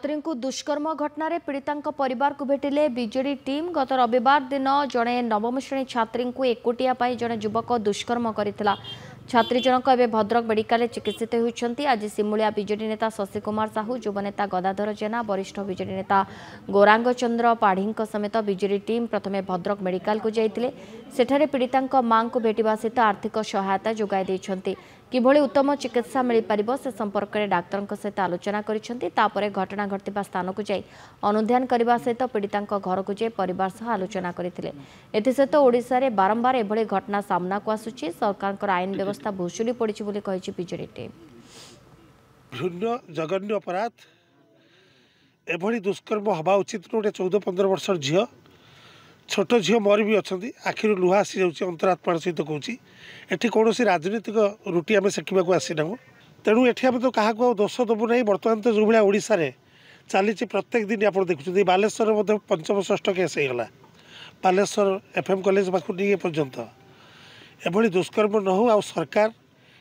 छात्री को दुष्कर्म घटना पीड़िता परिवार को भेटिले बीजेडी टीम। गत रविवार दिन जड़े नवम श्रेणी छात्री को एकोटिया जड़े युवक दुष्कर्म करथिला। छात्री जनक एवं भद्रक मेडिकल चिकित्सित होती। आज सिमुलिया बीजेडी नेता शशि कुमार साहू, युव नेता गदाधर जेना, वरिष्ठ बीजेडी नेता गौरांग चंद्र पाढ़ी समेत बीजेडी टीम प्रथमे भद्रक मेडिकल को जाइतिले। सेठारे पीड़िता मां को भेटिबा सहित आर्थिक सहायता जोगाई दैछन्ति। किभଳି उत्तम चिकित्सा मिल पारिबो से संपर्क में डाक्तर सहित आलोचना करिसेंति। तापरे घटना घटिबा स्थान को जाई अनुध्यान करने सहित पीड़िता घर को जाई परिवार सह आलोचना करथिले। एथिसहित ओडिशा रे बारंबार एभଳି घटना सामना को आसुछि। सरकार आईन व्यवस्था भूसुड़ी पड़ी बोली कहिछि बीजेडी टीम। घृण्य जघन्य अपराध एभଳି दुष्कर्म हवा उचित गोटे 14-15 वर्ष झील छोट झील मोर भी अच्छा आखिर लुहा आसी जाऊँगी अंतरात्मा सहित कहूँ एटी कौन राजनीतिक रुटी आम शेखा आसीना। तेणु ये आम तो क्या दोष देवु ना। बर्तमान तो जो भाया ओडिशा रे चली प्रत्येक दिन आप देखुं बालेश्वर पंचम षष्ठ केस होगा। बालेश्वर FM कॉलेज पाखु नहीं पर्यंत एभली दुष्कर्म न हो। सरकार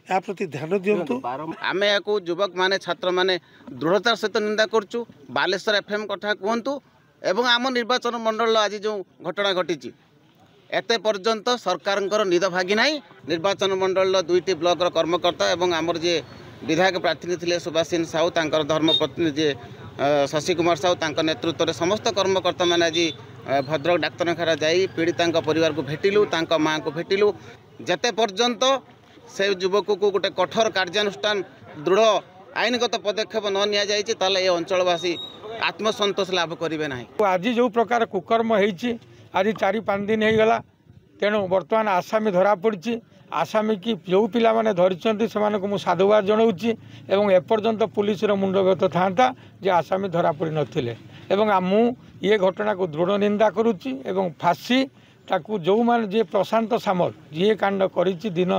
या प्रति ध्यान दिंतु। आम या युवक माने छात्र माने दृढ़तार सहित निंदा करचु। बालेश्वर FM कथा कहतु एवं आम निर्वाचन मंडल आज जो घटना घटी एते पर्यंत सरकार निद भागी ना। निर्वाचन मंडल 2टी ब्लॉक कर्मकर्ता एवं आमर जे विधायक प्रार्थी थे सुभाषिनी साहू तांकर धर्मपत्नी जे शशि कुमार साहू तांकर नेतृत्व में समस्त कर्मकर्ता मैंने आज भद्रक डाक्तखाना जाई पीड़िता परिवार को भेटिलु, तांका माँ को भेटिलु। जेते पर्यंत से युवक को गोटे कठोर कार्यानुष्ठान दृढ़ आईनगत पदक्षेप न नि जाए ये अंचलवासी आत्मसंतोष लाभ करेंगे ना। आज जो प्रकार कुकर्म होती आज 4-5 दिन हो गला। तेणु बर्तमान आसामी धरा पड़ी। आसामी की जो पिला माने धरिचंती सेमानक मु साधुवाद जनाऊँगी एवं एपर्यंत पुलिस मुंडगत था जे आसामी धरा पड़ी नथिले। एवं मु ये घटना को दृढ़ निंदा करुच्ची एवं फांसी ताकू जो मान जे प्रशांत सामल जी कांड करिछि दिन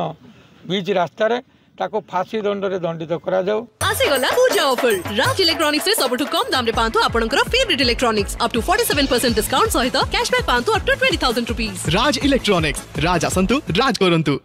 बीच रास्तार ताको फांसी दंड रे दंडित करा जाऊ। आसीगला पूजा ऑफर राज इलेक्ट्रॉनिक्स रे सबटु कम दाम रे पांतु आपनकर favourite electronics up to 47% discount सहित कैशबैक पांतु up to 20,000 rupees. Raj electronics राज आसंतु राज करंतु।